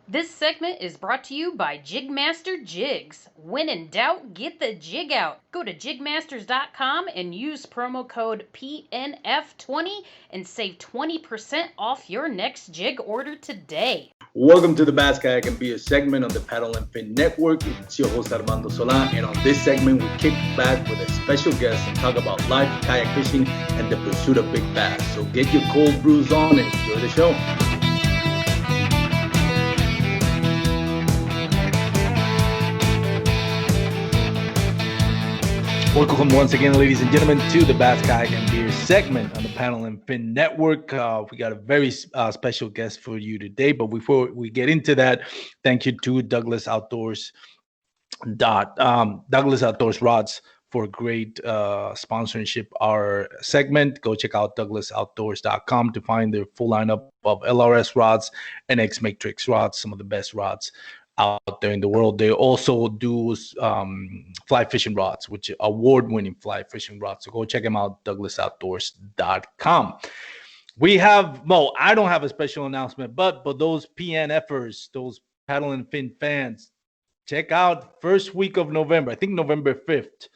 This segment is brought to you by JigMasters Jigs. When in doubt, get the jig out. Go to JigMasters.com and use promo code PNF20 and save 20% off your next jig order today. Welcome to the Bass, Kayak, and Beer segment on the Paddle and Fin Network. It's your host Armando Solan, and on this segment we kick back with a special guest and talk about life, kayak fishing, and the pursuit of big bass. So get your cold brews on and enjoy the show. Welcome once again, ladies and gentlemen, to the Bass, Kayak, and Beer segment on the Paddle and Fin Network. We got a very special guest for you today, but before we get into that, thank you to Douglas Outdoors Rods for great sponsorship our segment. Go check out douglasoutdoors.com to find their full lineup of LRS rods and X Matrix rods, some of the best rods out there in the world. They also do fly fishing rods, which are award-winning fly fishing rods. So go check them out, douglasoutdoors.com. We have, I don't have a special announcement, but those PNFers, those Paddle and Fin fans, check out first week of November, I think November 5th.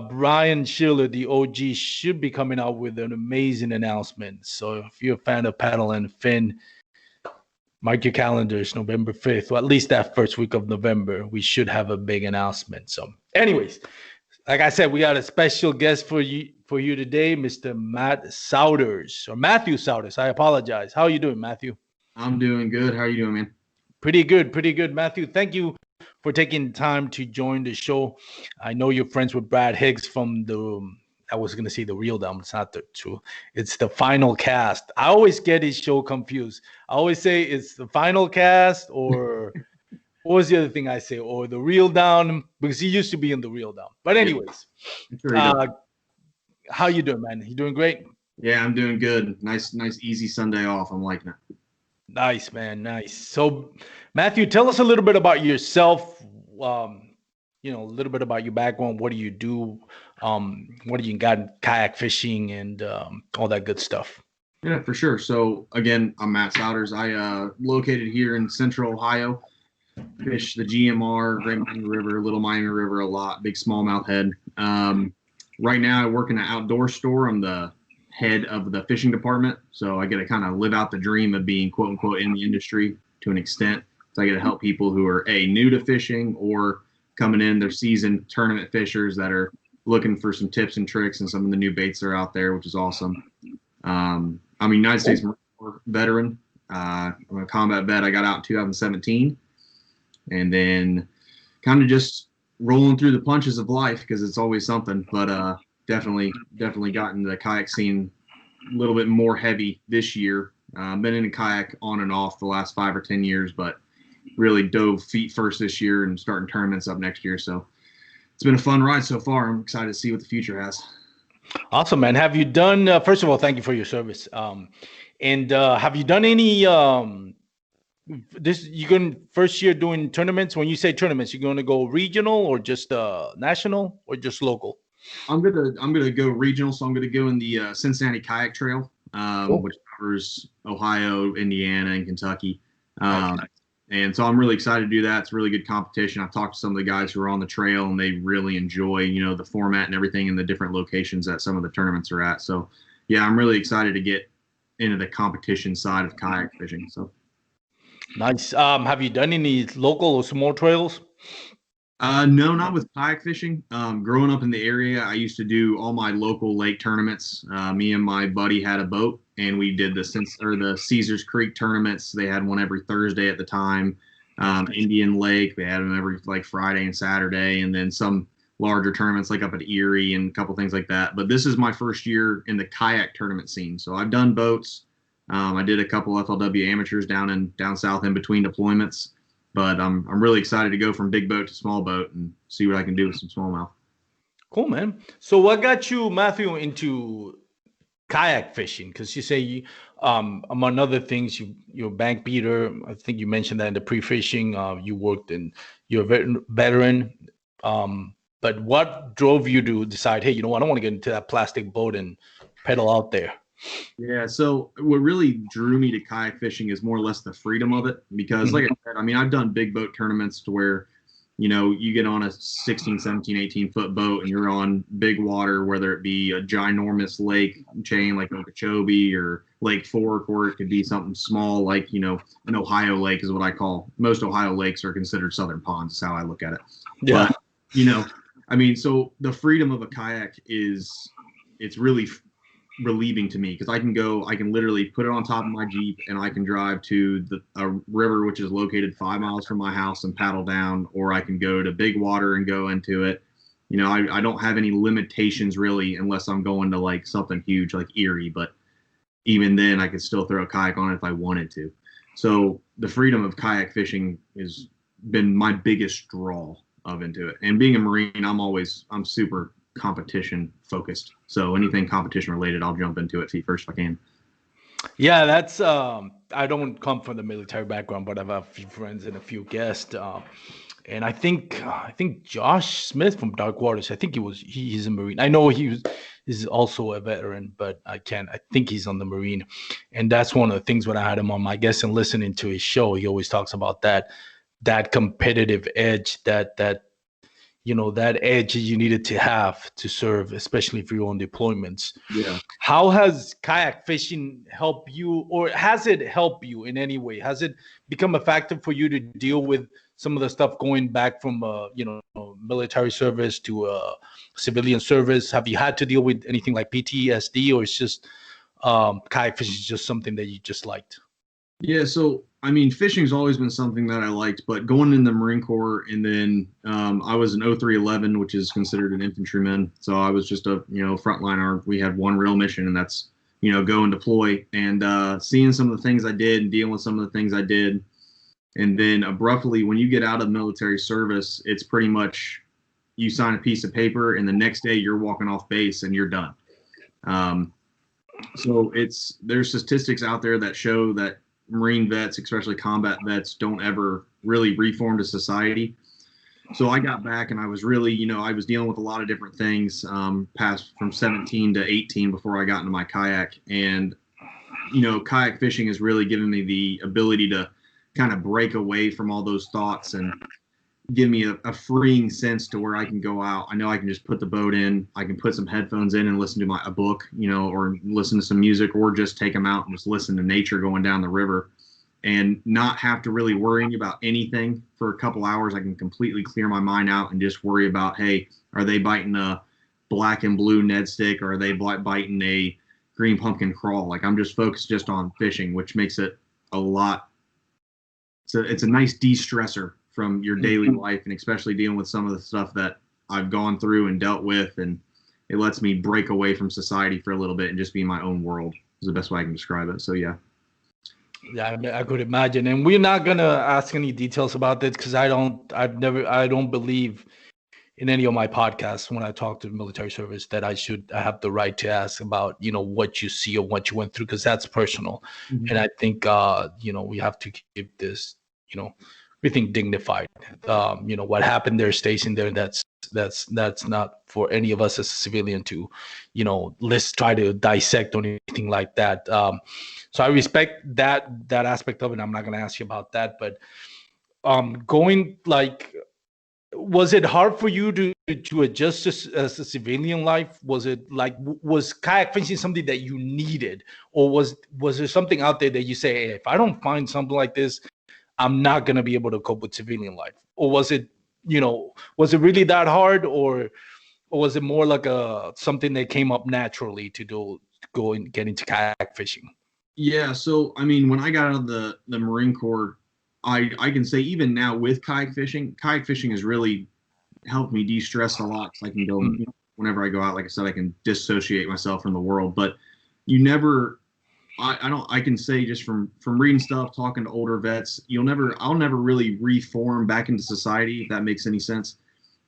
Brian Schiller, the OG, should be coming out with an amazing announcement. So if you're a fan of Paddle and Fin, mark your calendars, November 5th, or at least that first week of November, we should have a big announcement. So anyways, like I said, we got a special guest for you today, Mr. Matthew Swoders. I apologize. How are you doing, Matthew? I'm doing good. How are you doing, man? Pretty good, Matthew. Thank you for taking time to join the show. I know you're friends with Brad Higgs from I was going to say the Real Down. It's not true. It's the Final Cast. I always get his show confused. I always say it's the Final Cast, or what was the other thing I say? Or the Real Down, because he used to be in the Real Down. But anyways, how you doing, man? You doing great? Yeah, I'm doing good. Nice, easy Sunday off. I'm liking it. Nice, man. Nice. So, Matthew, tell us a little bit about yourself. A little bit about your background. What do you do? What do you got in kayak fishing and all that good stuff? Yeah, for sure. So again, I'm Matt Swoders. I located here in Central Ohio. Fish the GMR, Great Miami River, Little Miami River a lot. Big smallmouth head. Right now, I work in an outdoor store. I'm the head of the fishing department, so I get to kind of live out the dream of being quote unquote in the industry to an extent. So I get to help people who are new to fishing or coming in, they're seasoned tournament fishers that are looking for some tips and tricks and some of the new baits that are out there, which is awesome. I'm a United States Marine Corps veteran. I'm a combat vet. I got out in 2017, and then kind of just rolling through the punches of life because it's always something. But definitely gotten the kayak scene a little bit more heavy this year. Been in a kayak on and off the last 5 or 10 years, but really dove feet first this year and starting tournaments up next year. So it's been a fun ride so far. I'm excited to see what the future has. Awesome, man. Have you done, first of all, thank you for your service. And have you done any, you're going first year doing tournaments? When you say tournaments, you're going to go regional or just national or just local? I'm gonna go regional. So I'm going to go in the Cincinnati Kayak Trail, which covers Ohio, Indiana, and Kentucky. And so I'm really excited to do that. It's a really good competition. I've talked to some of the guys who are on the trail, and they really enjoy, the format and everything and the different locations that some of the tournaments are at. So, yeah, I'm really excited to get into the competition side of kayak fishing. So, nice. Have you done any local or small trails? No, not with kayak fishing. Growing up in the area, I used to do all my local lake tournaments. Me and my buddy had a boat, and we did the Caesars Creek tournaments. They had one every Thursday at the time. Indian Lake, they had them every Friday and Saturday, and then some larger tournaments like up at Erie and a couple things like that. But this is my first year in the kayak tournament scene. So I've done boats. I did a couple FLW amateurs down south in between deployments. But I'm really excited to go from big boat to small boat and see what I can do with some smallmouth. Cool, man. So what got you, Matthew, into kayak fishing? Because you say among other things, you're a bank beater. I think you mentioned that in the pre-fishing. You worked you're a veteran. But what drove you to decide, hey, I don't want to get into that plastic boat and pedal out there? Yeah, so what really drew me to kayak fishing is more or less the freedom of it because like I said, I mean, I've done big boat tournaments to where, you get on a 16, 17, 18-foot boat and you're on big water, whether it be a ginormous lake chain like Okeechobee or Lake Fork, or it could be something small like, an Ohio lake is what I call. Most Ohio lakes are considered southern ponds, is how I look at it. Yeah. But, I mean, so the freedom of a kayak it's really relieving to me because I can literally put it on top of my Jeep and I can drive to a river which is located 5 miles from my house and paddle down, or I can go to big water and go into it. I don't have any limitations really unless I'm going to like something huge like Erie, but even then I could still throw a kayak on it if I wanted to. So the freedom of kayak fishing has been my biggest draw into it. And being a Marine, I'm super competition focused. So anything competition related, I'll jump into it feet first if I can. Yeah, that's I don't come from the military background, but I have a few friends and a few guests. And I think Josh Smith from Dark Waters, I think he's a Marine. I know he's also a veteran, but I think he's on the Marine. And that's one of the things when I had him on my guest and listening to his show, he always talks about that competitive edge, that edge you needed to have to serve, especially for your own deployments. Yeah. How has kayak fishing helped you, or has it helped you in any way? Has it become a factor for you to deal with some of the stuff going back from military service to civilian service? Have you had to deal with anything like PTSD, or it's just kayak fishing is just something that you just liked? Yeah, so I mean, fishing's always been something that I liked, but going in the Marine Corps and then I was an 0311, which is considered an infantryman. So I was just a frontliner. We had one real mission, and that's go and deploy. And seeing some of the things I did and dealing with some of the things I did, and then abruptly when you get out of military service, it's pretty much you sign a piece of paper, and the next day you're walking off base and you're done. So there's statistics out there that show that Marine vets, especially combat vets, don't ever really reform to society. So I got back and I was really, I was dealing with a lot of different things past from 17 to 18 before I got into my kayak. And, kayak fishing has really given me the ability to kind of break away from all those thoughts and give me a freeing sense to where I can go out. I know I can just put the boat in. I can put some headphones in and listen to a book, or listen to some music, or just take them out and just listen to nature going down the river and not have to really worry about anything for a couple hours. I can completely clear my mind out and just worry about, hey, are they biting a black and blue Ned stick, or are they biting a green pumpkin crawl? Like I'm just focused just on fishing, which makes it a lot. So it's a nice de-stressor from your daily life, and especially dealing with some of the stuff that I've gone through and dealt with, and it lets me break away from society for a little bit and just be in my own world is the best way I can describe it. So yeah, I could imagine. And we're not gonna ask any details about this because I don't believe in any of my podcasts when I talk to the military service that I have the right to ask about what you see or what you went through, because that's personal. And I think we have to keep this everything dignified. What happened there stays in there. That's not for any of us as a civilian to, let's try to dissect or anything like that. So I respect that aspect of it. I'm not going to ask you about that, but going was it hard for you to adjust as a civilian life? Was it was kayak fishing something that you needed, or was there something out there that you say, hey, if I don't find something like this, I'm not going to be able to cope with civilian life? Or was it really that hard, or was it more like something that came up naturally to go and get into kayak fishing? Yeah. So, I mean, when I got out of the Marine Corps, I can say even now with kayak fishing has really helped me de-stress a lot. So I can go, whenever I go out, like I said, I can dissociate myself from the world, but I can say just from reading stuff, talking to older vets, I'll never really reform back into society, if that makes any sense.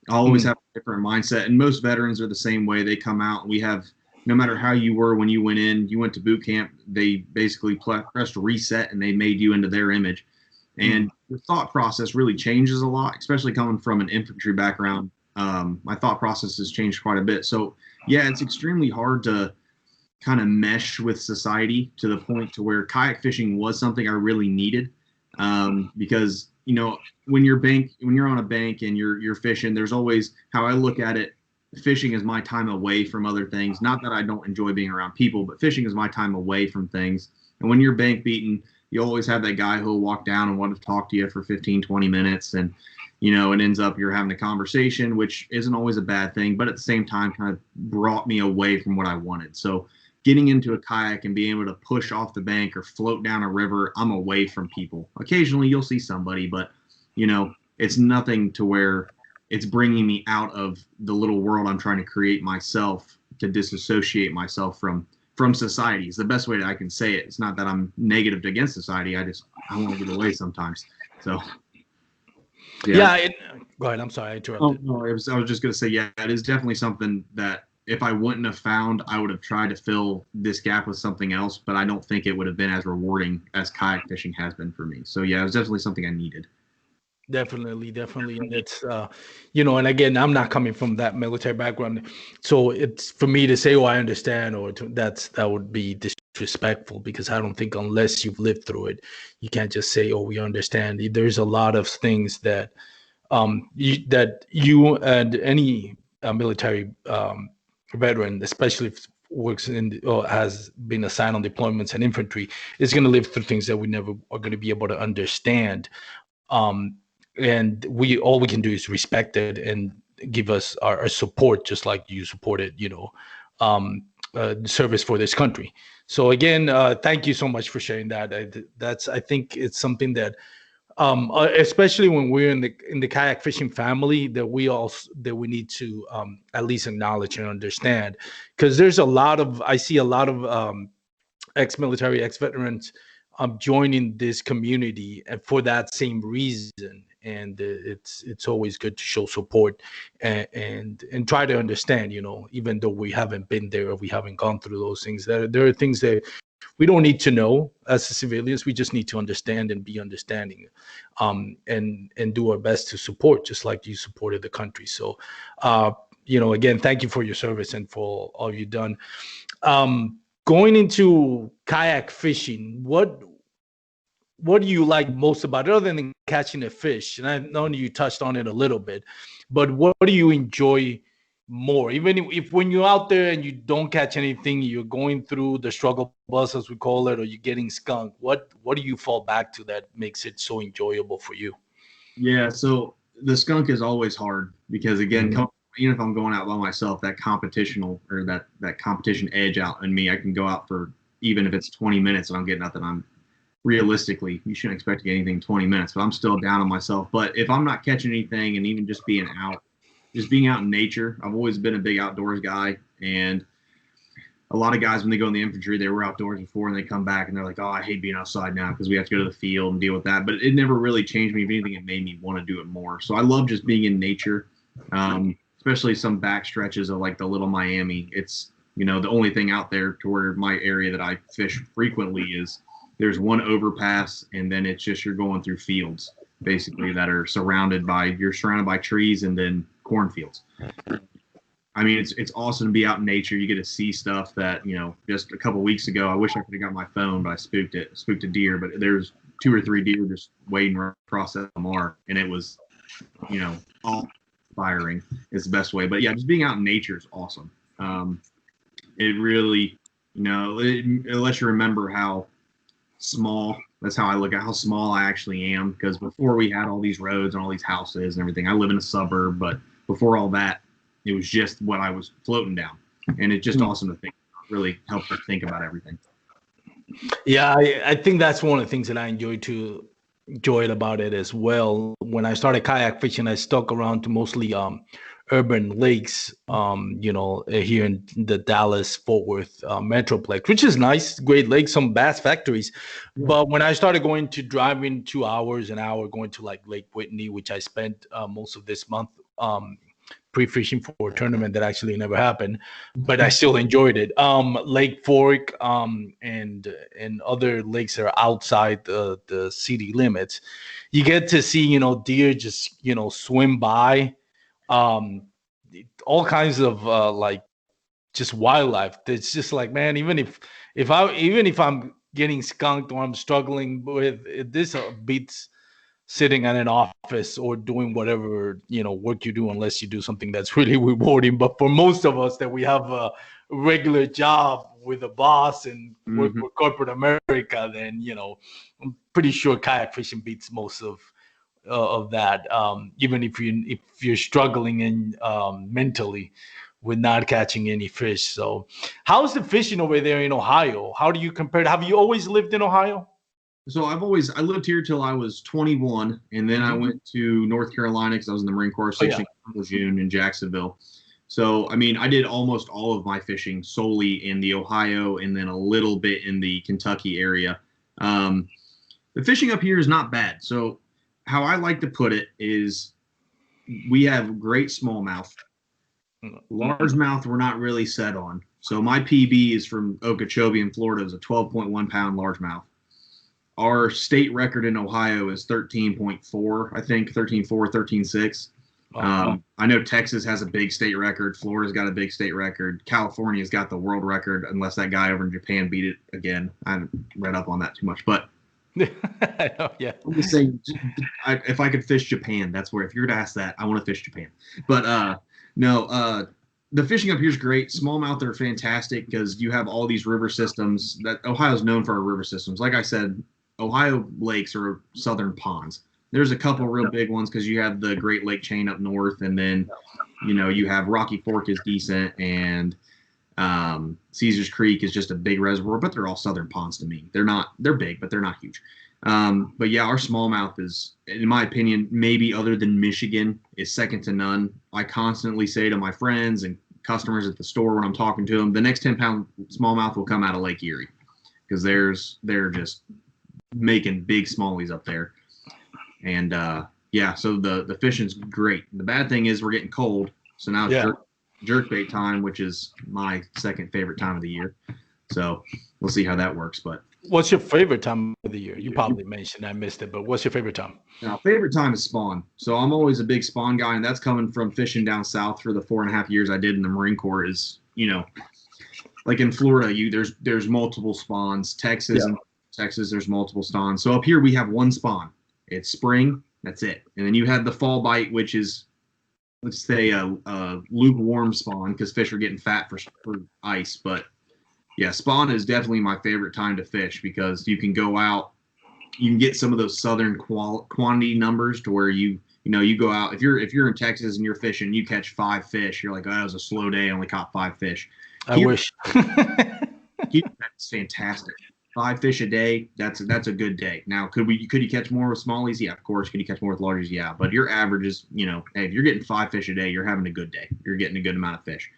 I'll always have a different mindset. And most veterans are the same way. They come out, and we have, no matter how you were when you went in, you went to boot camp, they basically pressed reset and they made you into their image. And the thought process really changes a lot, especially coming from an infantry background. My thought process has changed quite a bit. So yeah, it's extremely hard to kind of mesh with society to the point to where kayak fishing was something I really needed. Because, you know, when you're on a bank and you're fishing, there's always, how I look at it, fishing is my time away from other things. Not that I don't enjoy being around people, but fishing is my time away from things. And when you're bank beaten, you always have that guy who'll walk down and want to talk to you for 15, 20 minutes. And, you know, it ends up you're having a conversation, which isn't always a bad thing, but at the same time kind of brought me away from what I wanted. So getting into a kayak and being able to push off the bank or float down a river, I'm away from people. Occasionally you'll see somebody, but, you know, it's nothing to where it's bringing me out of the little world I'm trying to create myself, to disassociate myself from society. It's the best way that I can say it. It's not that I'm negative against society. I want to get away sometimes. So yeah. Go ahead. I'm sorry, I interrupted. Oh, no, I was just going to say, yeah, it is definitely something that if I wouldn't have found, I would have tried to fill this gap with something else, but I don't think it would have been as rewarding as kayak fishing has been for me. So yeah, it was definitely something I needed. Definitely. And it's, you know, and again, I'm not coming from that military background. So it's for me to say, oh, I understand, or that would be disrespectful, because I don't think unless you've lived through it, you can't just say, oh, we understand. There's a lot of things that you and any military veteran, especially if works in or has been assigned on deployments and infantry, is going to live through things that we never are going to be able to understand. And all we can do is respect it and give us our support, just like you supported, you know, service for this country. So again, thank you so much for sharing that. I think it's something that, especially when we're in the kayak fishing family, that we need to at least acknowledge and understand, because I see a lot of ex-military, ex-veterans joining this community, and for that same reason. And it's always good to show support and try to understand, you know, even though we haven't been there or we haven't gone through those things. There are things that we don't need to know as civilians. We just need to understand and be understanding, and do our best to support, just like you supported the country. So, you know, again, thank you for your service and for all you've done. Going into kayak fishing, what do you like most about it, other than catching a fish? And I know you touched on it a little bit, but what do you enjoy more? Even if when you're out there and you don't catch anything, you're going through the struggle bus, as we call it, or you're getting skunked, what do you fall back to that makes it so enjoyable for you? Yeah, so the skunk is always hard because, again, even if I'm going out by myself, that competitional or that competition edge out in me, I can go out for, even if it's 20 minutes and I'm getting nothing, I'm realistically, you shouldn't expect to get anything in 20 minutes, but I'm still down on myself. But if I'm not catching anything, and even just being out in nature, I've always been a big outdoors guy. And a lot of guys, when they go in the infantry, they were outdoors before and they come back and they're like, oh, I hate being outside now because we have to go to the field and deal with that. But it never really changed me. If anything, it made me want to do it more. So I love just being in nature, especially some back stretches of like the Little Miami. It's, you know, the only thing out there to where my area that I fish frequently is there's one overpass, and then it's just you're going through fields basically that are surrounded by trees and then cornfields. I mean, it's awesome to be out in nature. You get to see stuff that, you know, just a couple weeks ago, I wish I could have got my phone, but I spooked a deer, but there's 2 or 3 deer just wading across that Lamar, and it was, you know, all firing is the best way. But yeah, just being out in nature is awesome. It really, you know, it lets you remember how small, that's how I look at how small I actually am, because before we had all these roads and all these houses and everything, I live in a suburb, but before all that, it was just what I was floating down, and it's just awesome to think, really helps us think about everything. Yeah, I think that's one of the things that I enjoyed about it as well. When I started kayak fishing, I stuck around to mostly urban lakes, you know, here in the Dallas-Fort Worth metroplex, which is nice, great lakes, some bass factories. Yeah. But when I started going to driving 2 hours an hour, going to like Lake Whitney, which I spent most of this month pre-fishing for a tournament that actually never happened, but I still enjoyed it. Lake Fork and other lakes that are outside the city limits, you get to see, you know, deer just, you know, swim by. All kinds of like just wildlife. It's just like, man, even if I'm getting skunked or I'm struggling with it, this beats sitting in an office or doing whatever work you do, unless you do something that's really rewarding. But for most of us that we have a regular job with a boss and work for corporate America, then I'm pretty sure kayak fishing beats most of that. Even if you're struggling and mentally with not catching any fish. So how's the fishing over there in Ohio? How do you compare it? Have you always lived in Ohio? So I lived here till I was 21, and then I went to North Carolina because I was in the Marine Corps stationed in June in Jacksonville. So, I mean, I did almost all of my fishing solely in the Ohio and then a little bit in the Kentucky area. The fishing up here is not bad. So how I like to put it is we have great smallmouth. Largemouth we're not really set on. So my PB is from Okeechobee in Florida. It's a 12.1 pound largemouth. Our state record in Ohio is 13.4, I think, 13.4, 13.6. I know Texas has a big state record. Florida's got a big state record. California's got the world record, unless that guy over in Japan beat it again. I haven't read up on that too much, but yeah. I'm just saying, if I could fish Japan, that's where, if you were to ask that, I want to fish Japan. But no, the fishing up here is great. Smallmouth are fantastic because you have all these river systems. That Ohio's known for our river systems. Like I said, Ohio lakes are southern ponds. There's a couple real big ones because you have the Great Lake chain up north, and then you have Rocky Fork is decent, and Caesars Creek is just a big reservoir, but they're all southern ponds to me. They're big, but they're not huge. But yeah, our smallmouth is, in my opinion, maybe other than Michigan, is second to none. I constantly say to my friends and customers at the store when I'm talking to them, the next 10-pound smallmouth will come out of Lake Erie because they're just making big smallies up there. And yeah, so the fishing's great. The bad thing is we're getting cold, so now it's jerkbait time, which is my second favorite time of the year. So we'll see how that works. But what's your favorite time of the year? You probably mentioned, I missed it, but what's your favorite time? Now, favorite time is spawn. So I'm always a big spawn guy, and that's coming from fishing down south for the 4.5 years I did in the Marine Corps. Is like in Florida, there's multiple spawns. Texas, there's multiple spawns. So up here we have one spawn. It's spring. That's it. And then you have the fall bite, which is, let's say, a lukewarm spawn because fish are getting fat for ice. But yeah, spawn is definitely my favorite time to fish because you can go out, you can get some of those southern quantity numbers to where you go out. If you're in Texas and you're fishing, you catch 5 fish. You're like, oh, that was a slow day. I only caught 5 fish. I wish. That's fantastic. 5 fish a day, that's a good day. Now, could you catch more with smallies? Yeah, of course. Could you catch more with largies? Yeah. But your average is, hey, if you're getting 5 fish a day, you're having a good day. You're getting a good amount of fish.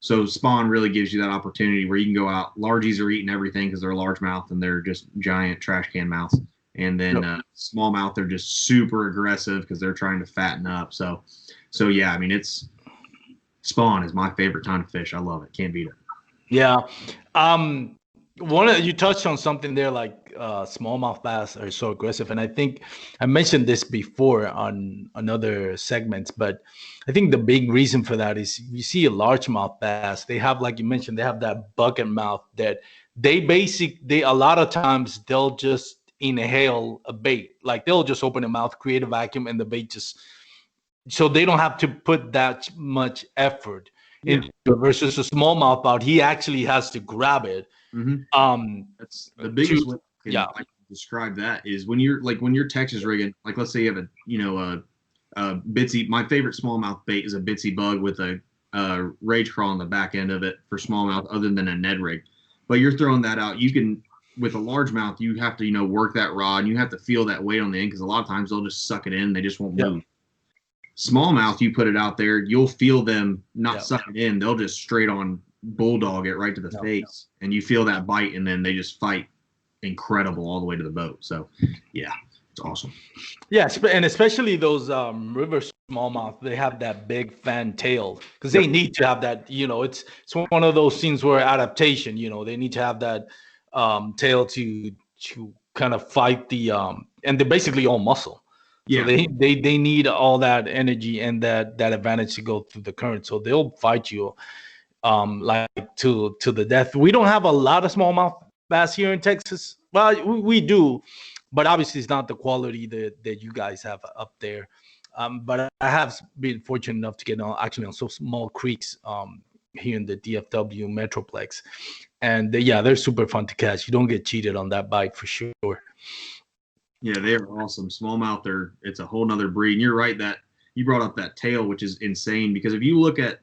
So spawn really gives you that opportunity where you can go out. Largies are eating everything because they're largemouth and they're just giant trash can mouths. And then smallmouth, they're just super aggressive because they're trying to fatten up. So yeah, I mean, spawn is my favorite time to fish. I love it. Can't beat it. Yeah. You touched on something there, like smallmouth bass are so aggressive, and I think I mentioned this before on another segments, but I think the big reason for that is you see a largemouth bass, they have, like you mentioned, they have that bucket mouth that they a lot of times they'll just inhale a bait, like they'll just open their mouth, create a vacuum, and the bait just, so they don't have to put that much effort into it, versus a smallmouth out, he actually has to grab it. Mm-hmm. That's the biggest way I can describe that is when you're Texas rigging, like let's say you have a bitsy. My favorite smallmouth bait is a bitsy bug with a rage crawl on the back end of it for smallmouth, other than a Ned rig. But you're throwing that out. You can, with a largemouth, you have to work that rod, and you have to feel that weight on the end because a lot of times they'll just suck it in. They just won't move. Smallmouth, you put it out there, you'll feel them not suck it in. They'll just straight on bulldog it right to the face, and you feel that bite, and then they just fight incredible all the way to the boat. So yeah, it's awesome. Yeah, and especially those river smallmouth, they have that big fan tail because they need to have that. It's one of those things where adaptation. They need to have that tail to kind of fight the and they're basically all muscle. Yeah, so they need all that energy and that advantage to go through the current. So they'll fight you. like to the death. We don't have a lot of smallmouth bass here in Texas. Well, we do, but obviously it's not the quality that you guys have up there. But I have been fortunate enough to get on actually on some small creeks here in the DFW Metroplex, and yeah, they're super fun to catch. You don't get cheated on that bite for sure. Yeah, they are awesome. Smallmouth, it's a whole nother breed. And you're right that you brought up that tail, which is insane because if you look at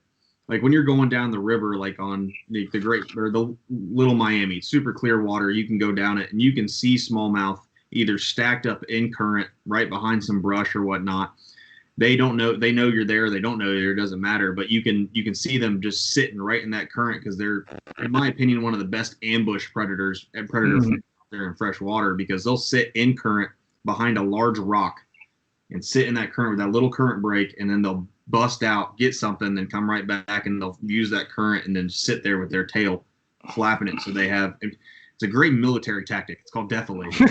like when you're going down the river, like on the Great or the Little Miami, super clear water, you can go down it and you can see smallmouth either stacked up in current right behind some brush or whatnot. They don't know, they know you're there. They don't know you're there. It doesn't matter, but you can see them just sitting right in that current because they're, in my opinion, one of the best ambush predators and predators there in fresh water because they'll sit in current behind a large rock and sit in that current with that little current break, and then they'll bust out, get something, then come right back, and they'll use that current and then sit there with their tail flapping it. So they have, it's a great military tactic. It's called defilation.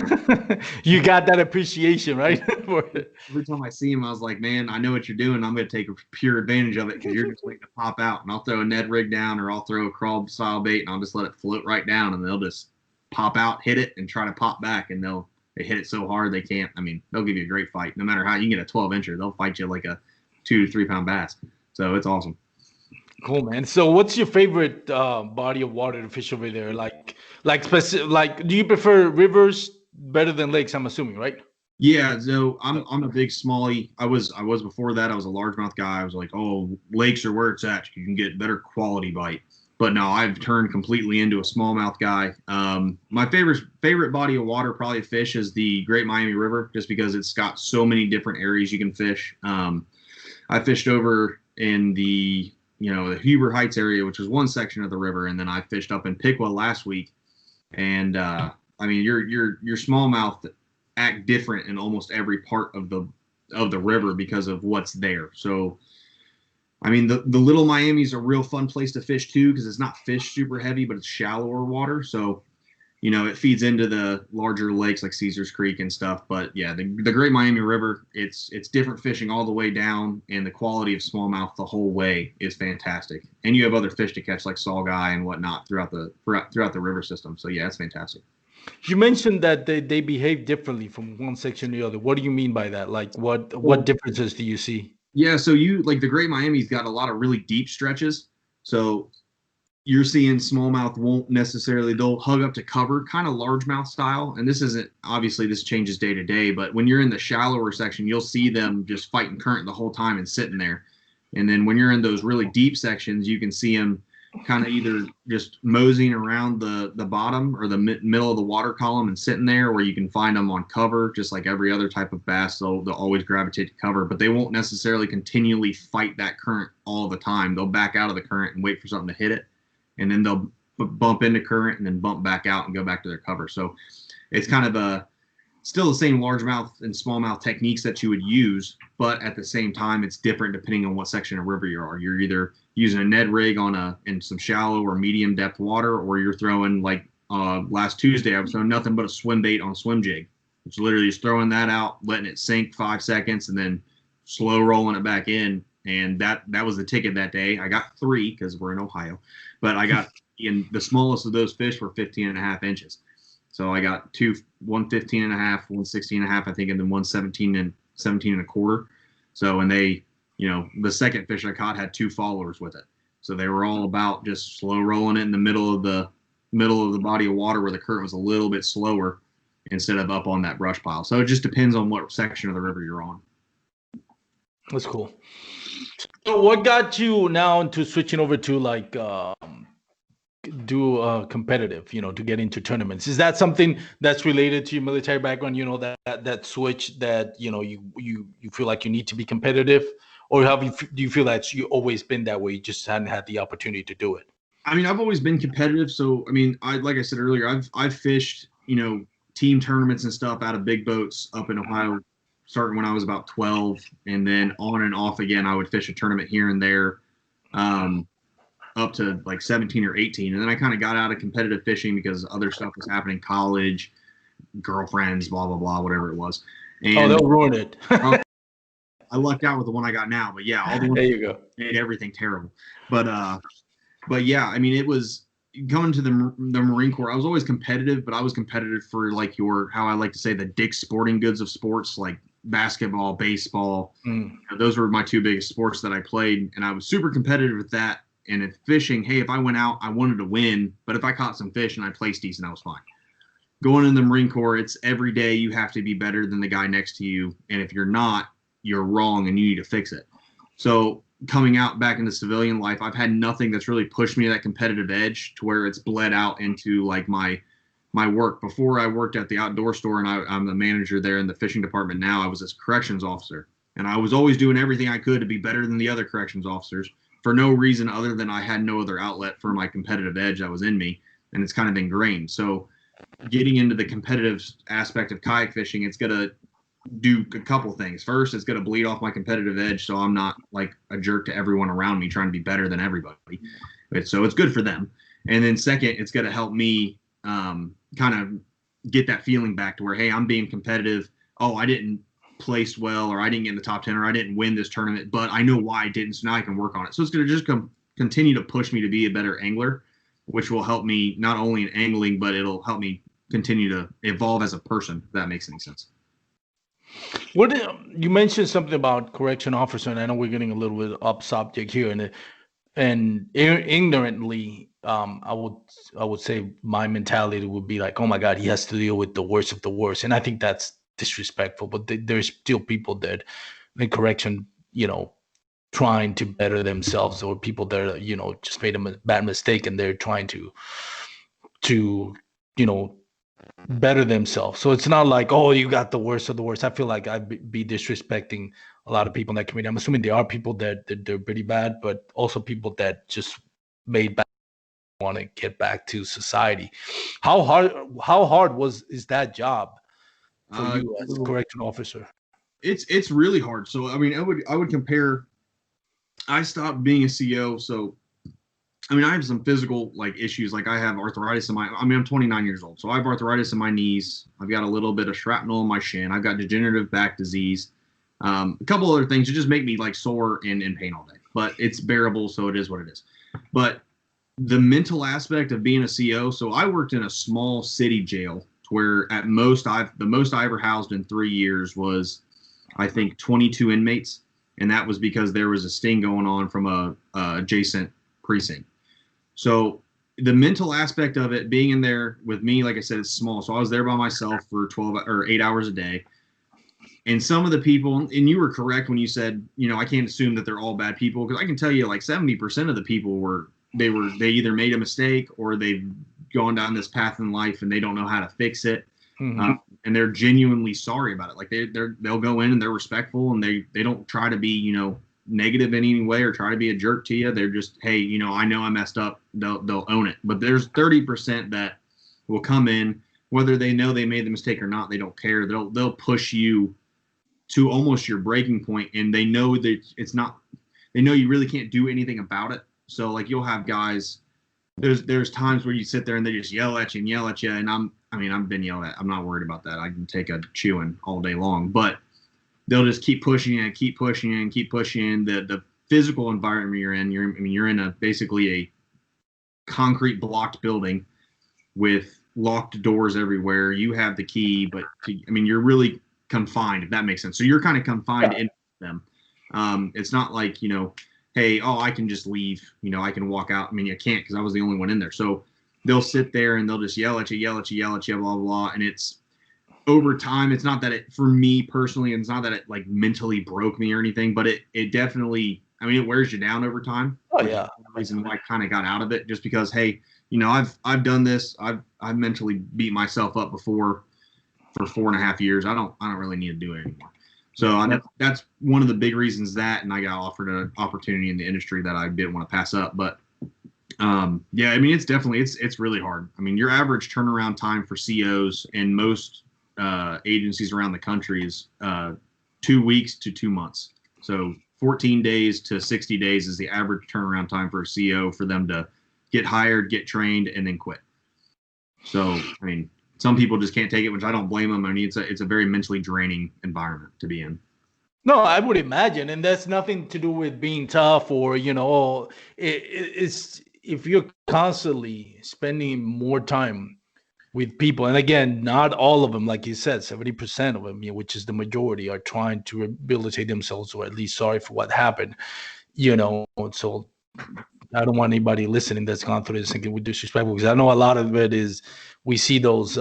You got that appreciation, right? Every time I see him, I was like, man, I know what you're doing. I'm going to take pure advantage of it because you're just waiting to pop out. And I'll throw a Ned rig down or I'll throw a crawl style bait and I'll just let it float right down and they'll just pop out, hit it, and try to pop back. And they hit it so hard they can't. I mean, they'll give you a great fight. No matter how you can get a 12-incher, they'll fight you like a 2 to 3 pound bass. So it's awesome. Cool, man. So what's your favorite body of water to fish over there? Like do you prefer rivers better than lakes? I'm assuming, right? Yeah, so I'm a big smallie. I was before that. I was a largemouth guy. I was like, oh, lakes are where it's at. You can get better quality bite. But no, I've turned completely into a smallmouth guy. My favorite body of water probably to fish is the Great Miami River, just because it's got so many different areas you can fish. I fished over in the Huber Heights area, which was one section of the river, and then I fished up in Piqua last week. And I mean, your smallmouth act different in almost every part of the river because of what's there. So I mean, the Little Miami's a real fun place to fish too because it's not fish super heavy, but it's shallower water. So, it feeds into the larger lakes like Caesars Creek and stuff. But yeah, the Great Miami River, it's different fishing all the way down, and the quality of smallmouth the whole way is fantastic. And you have other fish to catch like saugeye and whatnot throughout the river system. So yeah, it's fantastic. You mentioned that they behave differently from one section to the other. What do you mean by that? Like what differences do you see? Yeah, so the Great Miami's got a lot of really deep stretches. So you're seeing smallmouth won't necessarily, they'll hug up to cover, kind of largemouth style. And this changes day to day, but when you're in the shallower section, you'll see them just fighting current the whole time and sitting there. And then when you're in those really deep sections, you can see them kind of either just moseying around the bottom or the middle of the water column and sitting there, or you can find them on cover, just like every other type of bass. They'll always gravitate to cover, but they won't necessarily continually fight that current all the time. They'll back out of the current and wait for something to hit it, and then they'll bump into current and then bump back out and go back to their cover. So it's kind of still the same largemouth and smallmouth techniques that you would use, but at the same time, it's different depending on what section of river you are. You're either using a Ned rig in some shallow or medium depth water, or you're throwing like last Tuesday, I was throwing nothing but a swim bait on a swim jig. It's literally just throwing that out, letting it sink 5 seconds, and then slow rolling it back in. And that was the ticket that day. I got 3 because we're in Ohio, but I got the smallest of those fish were 15.5 inches. So I got one 15.5, one 16.5, I think, and then one 17 and 17.25. So, and they, the second fish I caught had 2 followers with it. So they were all about just slow rolling it in the middle of the body of water where the current was a little bit slower instead of up on that brush pile. So it just depends on what section of the river you're on. That's cool. So what got you now into switching over to like do competitive, to get into tournaments? Is that something that's related to your military background? That switch that you feel like you need to be competitive, or do you feel that you always been that way? You just hadn't had the opportunity to do it. I mean, I've always been competitive. So I mean, like I said earlier, I've fished team tournaments and stuff out of big boats up in Ohio, starting when I was about 12, and then on and off again. I would fish a tournament here and there. Up to like 17 or 18. And then I kind of got out of competitive fishing because other stuff was happening, college, girlfriends, blah, blah, blah, whatever it was. And they'll ruin it. I lucked out with the one I got now, but yeah, all the ones there you go. made everything terrible. But But yeah, I mean, it was going to the Marine Corps. I was always competitive, but I was competitive for like how I like to say, the Dick's Sporting Goods of sports, like basketball, baseball. Those were my two biggest sports that I played, and I was super competitive with that. And if fishing, hey, if I went out, I wanted to win, but if I caught some fish and I placed decent, I was fine. Going in the Marine Corps, it's every day you have to be better than the guy next to you, and if you're not, you're wrong and you need to fix it. So coming out back into civilian life, I've had nothing that's really pushed me to that competitive edge to where it's bled out into like my work. Before I worked at the outdoor store, and I'm the manager there in the fishing department now, I was a corrections officer, and I was always doing everything I could to be better than the other corrections officers for no reason other than I had no other outlet for my competitive edge that was in me, and it's kind of ingrained. So getting into the competitive aspect of kayak fishing, it's going to do a couple things. First, it's going to bleed off my competitive edge, so I'm not like a jerk to everyone around me trying to be better than everybody. So it's good for them. And then second, it's going to help me kind of get that feeling back to where, hey, I'm being competitive. Oh, I didn't place well, or I didn't get in the top 10, or I didn't win this tournament, but I know why I didn't, so now I can work on it. So it's going to just continue to push me to be a better angler, which will help me not only in angling, but it'll help me continue to evolve as a person, if that makes any sense. What you mentioned something about correction officer, and I know we're getting a little bit up subject here, and ignorantly, I would say my mentality would be like, oh my God, he has to deal with the worst of the worst, and I think that's disrespectful. But there's still people that in correction, trying to better themselves, or people that just made a bad mistake and they're trying to better themselves. So it's not like, oh, you got the worst of the worst. I feel like I'd be disrespecting a lot of people in that community. I'm assuming there are people that they're pretty bad, but also people that just made bad, want to get back to society. How hard is that job for you as a correction officer? It's really hard. So I mean, I would compare. I stopped being a CO, so I mean, I have some physical like issues. Like I have arthritis in I'm 29 years old. So I have arthritis in my knees. I've got a little bit of shrapnel in my shin. I've got degenerative back disease. A couple other things that just make me like sore and in pain all day, but it's bearable. So it is what it is. But the mental aspect of being a CO. So I worked in a small city jail where the most I ever housed in 3 years was, I think, 22 inmates. And that was because there was a sting going on from a adjacent precinct. So the mental aspect of it, being in there with me, like I said, it's small. So I was there by myself for 12 or 8 hours a day. And some of the people, and you were correct when you said, I can't assume that they're all bad people, because I can tell you like 70% of the people they either made a mistake or they've gone down this path in life and they don't know how to fix it. Mm-hmm. And they're genuinely sorry about it. Like they'll go in and they're respectful, and they don't try to be, negative in any way or try to be a jerk to you. They're just, hey, I know I messed up. They'll own it. But there's 30% that will come in, whether they know they made the mistake or not, they don't care. They'll push you to almost your breaking point, and they know that they know you really can't do anything about it. So like you'll have guys, there's times where you sit there and they just yell at you, and I've been yelled at. I'm not worried about that. I can take a chewing all day long, but they'll just keep pushing and keep pushing and keep pushing. The physical environment you're in, you're in basically a concrete blocked building with locked doors everywhere. You have the key, but you're really confined, if that makes sense. So you're kind of confined in them. It's not like, hey, I can just leave, I can walk out. I can't, because I was the only one in there. So they'll sit there and they'll just yell at you, blah, blah, blah. And it's, over time, it's not that for me personally, it's not that it like mentally broke me or anything, but it definitely, it wears you down over time. Oh yeah. The reason why I kind of got out of it, just because, hey, I've done this. I've mentally beat myself up before for 4.5 years. I don't really need to do it anymore. So that's one of the big reasons and I got offered an opportunity in the industry that I didn't want to pass up. But it's definitely, it's really hard. Your average turnaround time for COs in most agencies around the country is 2 weeks to 2 months. So 14 days to 60 days is the average turnaround time for a CO for them to get hired, get trained, and then quit. So, some people just can't take it, which I don't blame them. It's a very mentally draining environment to be in. No, I would imagine, and that's nothing to do with being tough or it's if you're constantly spending more time with people, and again, not all of them, like you said, 70% of them, which is the majority, are trying to rehabilitate themselves or at least sorry for what happened, so I don't want anybody listening that's gone through this thinking we're disrespectful, because I know a lot of it is we see those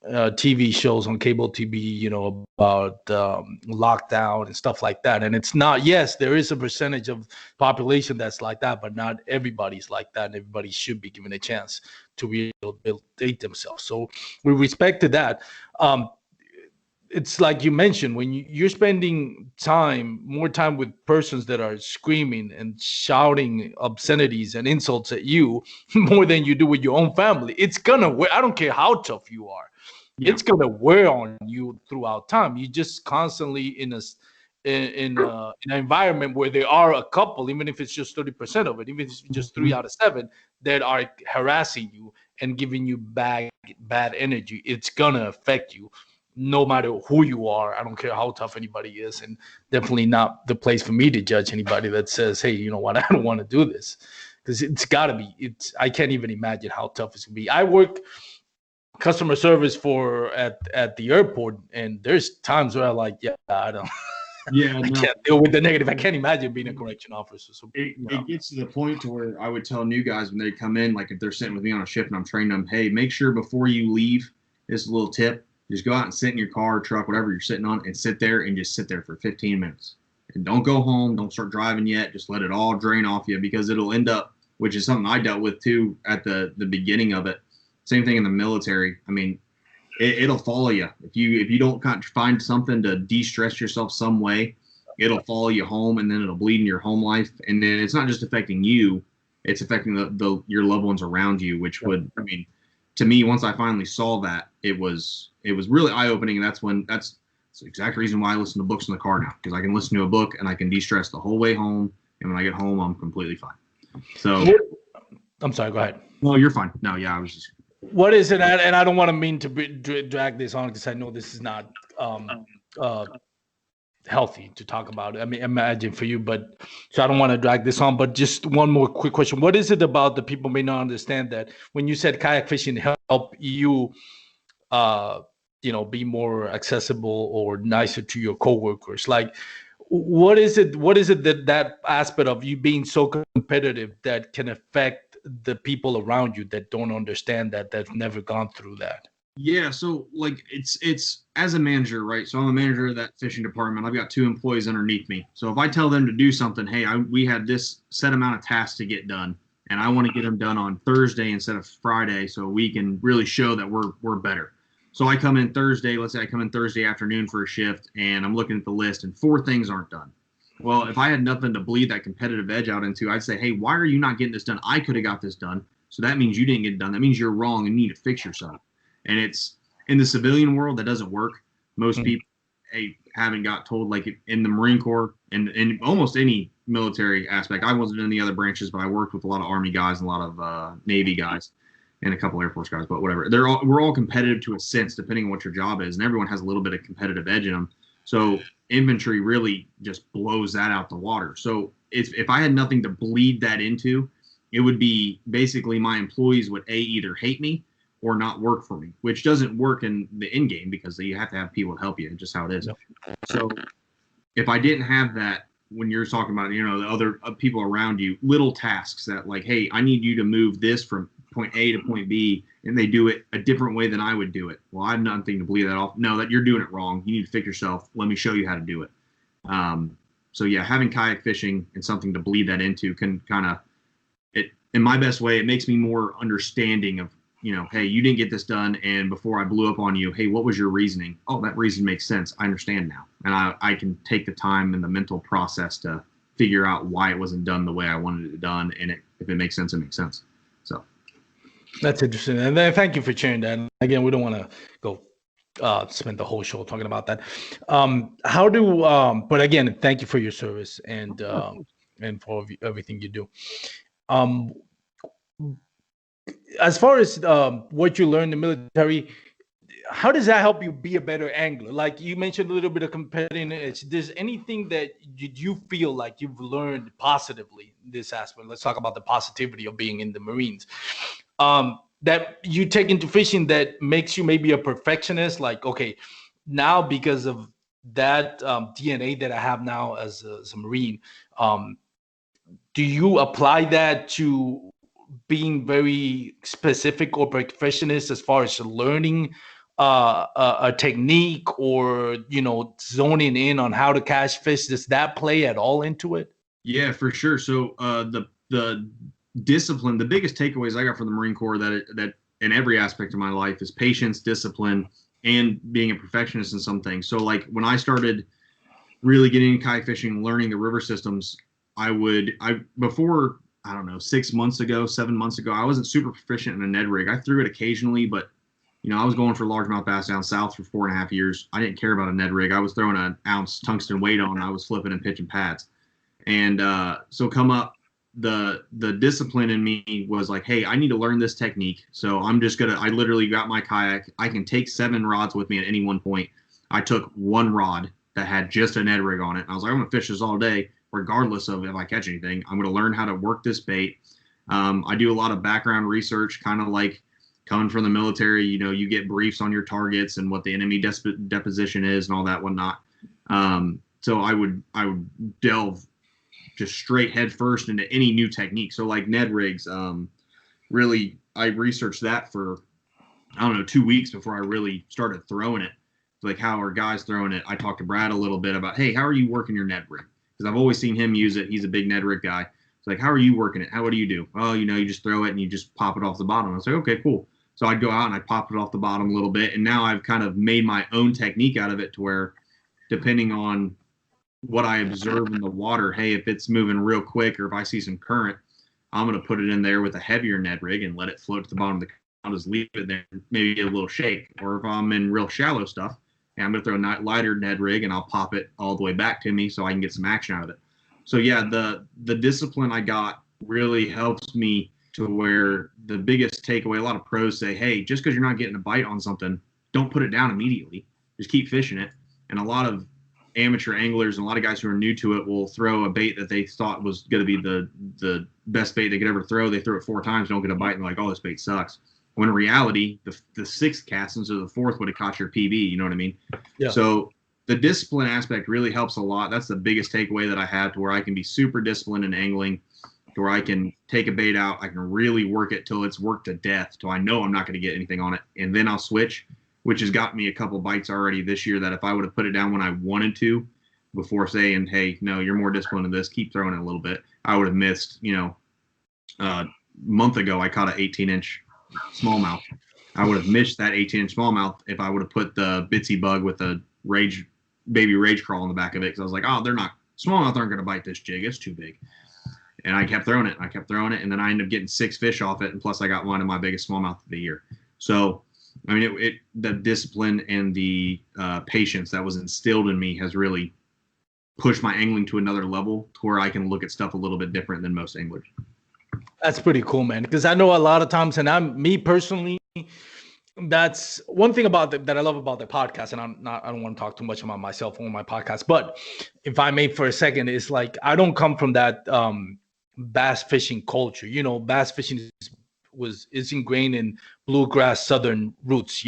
TV shows on cable TV, about lockdown and stuff like that. And it's not, yes, there is a percentage of population that's like that, but not everybody's like that. And everybody should be given a chance to rehabilitate themselves. So with respect to that, it's like you mentioned, when you're spending more time with persons that are screaming and shouting obscenities and insults at you more than you do with your own family, it's gonna wear. I don't care how tough you are. Yeah. It's gonna wear on you throughout time. You just constantly in an environment where there are a couple, even if it's just 30% of it, even if it's just 3 out of 7 that are harassing you and giving you bad energy. It's gonna affect you, no matter who you are. I don't care how tough anybody is, and definitely not the place for me to judge anybody that says, "Hey, you know what? I don't want to do this," because it's got to be. I can't even imagine how tough it's gonna be. I work customer service at the airport, and there's times where I'm like, yeah, I don't. Yeah, I can't deal with the negative. I can't imagine being a correction officer. So it gets to the point to where I would tell new guys when they come in, like if they're sitting with me on a shift and I'm training them, hey, make sure before you leave, this is a little tip, just go out and sit in your car, truck, whatever you're sitting on, and sit there and just sit there for 15 minutes. And don't go home. Don't start driving yet. Just let it all drain off you, because it'll end up, which is something I dealt with too at the beginning of it. Same thing in the military. I mean, it'll follow you. If you don't find something to de-stress yourself some way, it'll follow you home, and then it'll bleed in your home life. And then it's not just affecting you, it's affecting your loved ones around you, which would, I mean, to me, once I finally saw that, it was really eye-opening. And that's the exact reason why I listen to books in the car now, because I can listen to a book and I can de-stress the whole way home. And when I get home, I'm completely fine. So I'm sorry, go ahead. No, you're fine. No, yeah, I was just. What is it? And I don't want to mean to drag this on, because I know this is not healthy to talk about. I mean, imagine for you, but so I don't want to drag this on. But just one more quick question: what is it about the people may not understand that when you said kayak fishing help you, be more accessible or nicer to your coworkers? Like, what is it? What is it that aspect of you being so competitive that can affect the people around you that don't understand that's never gone through that? Yeah, so like it's as a manager, right? So I'm a manager of that fishing department. I've got 2 employees underneath me. So if I tell them to do something, hey, we have this set amount of tasks to get done, and I want to get them done on Thursday instead of Friday, so we can really show that we're better. So I come in Thursday. Let's say I come in Thursday afternoon for a shift, and I'm looking at the list, and 4 things aren't done. Well, if I had nothing to bleed that competitive edge out into, I'd say, hey, why are you not getting this done? I could have got this done. So that means you didn't get it done. That means you're wrong and you need to fix yourself. And it's in the civilian world, that doesn't work. Most people haven't got told, like in the Marine Corps and in almost any military aspect. I wasn't in the other branches, but I worked with a lot of Army guys and a lot of Navy guys and a couple Air Force guys, but whatever. We're all competitive to a sense, depending on what your job is. And everyone has a little bit of competitive edge in them. So infantry really just blows that out the water. So if I had nothing to bleed that into, it would be basically my employees would either hate me or not work for me, which doesn't work in the end game, because you have to have people to help you. It's just how it is. Yep. So if I didn't have that, when you're talking about, the other people around you, little tasks that like, hey, I need you to move this from point A to point B, and they do it a different way than I would do it. Well, I have nothing to bleed that off. No, that you're doing it wrong. You need to fix yourself. Let me show you how to do it. So yeah, having kayak fishing and something to bleed that into can kind of, in my best way, it makes me more understanding of, hey, you didn't get this done, and before I blew up on you, hey, what was your reasoning? Oh, that reason makes sense. I understand now. And I can take the time and the mental process to figure out why it wasn't done the way I wanted it done. And if it makes sense, it makes sense. So that's interesting. And then thank you for sharing that. And again, we don't want to go spend the whole show talking about that. But again, thank you for your service and for everything you do. As far as what you learned in the military, how does that help you be a better angler? Like you mentioned a little bit of competitiveness. Does anything that you feel like you've learned positively in this aspect? Let's talk about the positivity of being in the Marines. That you take into fishing that makes you maybe a perfectionist. Like, okay, now because of that DNA that I have now as a Marine, do you apply that to being very specific or perfectionist as far as learning a technique, or zoning in on how to catch fish? Does that play at all into it? Yeah, for sure. So the discipline, the biggest takeaways I got from the Marine Corps that in every aspect of my life is patience, discipline, and being a perfectionist in some things. So like when I started really getting into kayak fishing, learning the river systems, before, I don't know, 6 months ago, 7 months ago, I wasn't super proficient in a Ned rig. I threw it occasionally, but I was going for largemouth bass down south for 4.5 years. I didn't care about a Ned rig. I was throwing an ounce tungsten weight on. I was flipping and pitching pads. And so come up, the discipline in me was like, hey, I need to learn this technique. So I literally got my kayak. I can take 7 rods with me at any one point. I took 1 rod that had just a Ned rig on it. I was like, I'm going to fish this all day, regardless of if I catch anything. I'm going to learn how to work this bait. I do a lot of background research, kind of like coming from the military. You get briefs on your targets and what the enemy deposition is and all that whatnot. So I would delve just straight head first into any new technique. So like Ned rigs, really, I researched that for, 2 weeks before I really started throwing it. Like, how are guys throwing it? I talked to Brad a little bit about, hey, how are you working your Ned rig? Because I've always seen him use it. He's a big Ned rig guy. It's like, how are you working it? What do you do? Oh, you just throw it and you just pop it off the bottom. I was like, okay, cool. So I'd go out and I'd pop it off the bottom a little bit. And now I've kind of made my own technique out of it to where, depending on what I observe in the water, hey, if it's moving real quick or if I see some current, I'm going to put it in there with a heavier Ned rig and let it float to the bottom of the. I'll just leave it there, maybe get a little shake. Or if I'm in real shallow stuff, I'm going to throw a lighter Ned rig and I'll pop it all the way back to me so I can get some action out of it. So yeah, the discipline I got really helps me to where the biggest takeaway, a lot of pros say, hey, just because you're not getting a bite on something, don't put it down immediately. Just keep fishing it. And a lot of amateur anglers and a lot of guys who are new to it will throw a bait that they thought was going to be the best bait they could ever throw. They throw it 4 times, don't get a bite, and they're like, oh, this bait sucks. When in reality, the 6th cast instead of the 4th would have caught your PB. You know what I mean? Yeah. So the discipline aspect really helps a lot. That's the biggest takeaway that I have, to where I can be super disciplined in angling, to where I can take a bait out. I can really work it till it's worked to death, till I know I'm not going to get anything on it. And then I'll switch, which has got me a couple bites already this year that if I would have put it down when I wanted to, before saying, hey, no, you're more disciplined in this, keep throwing it a little bit, I would have missed, a month ago, I caught an 18-inch smallmouth. I would have missed that 18-inch smallmouth if I would have put the bitsy bug with a baby rage crawl on the back of it. Because I was like, oh, smallmouth aren't going to bite this jig. It's too big. And I kept throwing it. And then I ended up getting 6 fish off it. And plus I got one of my biggest smallmouth of the year. So, I mean, the discipline and the patience that was instilled in me has really pushed my angling to another level, to where I can look at stuff a little bit different than most anglers. That's pretty cool, man. Because I know a lot of times, and me personally, that's one thing that I love about the podcast. And I don't want to talk too much about myself on my podcast, but if I may for a second, it's like, I don't come from that bass fishing culture. Bass fishing is ingrained in bluegrass Southern roots,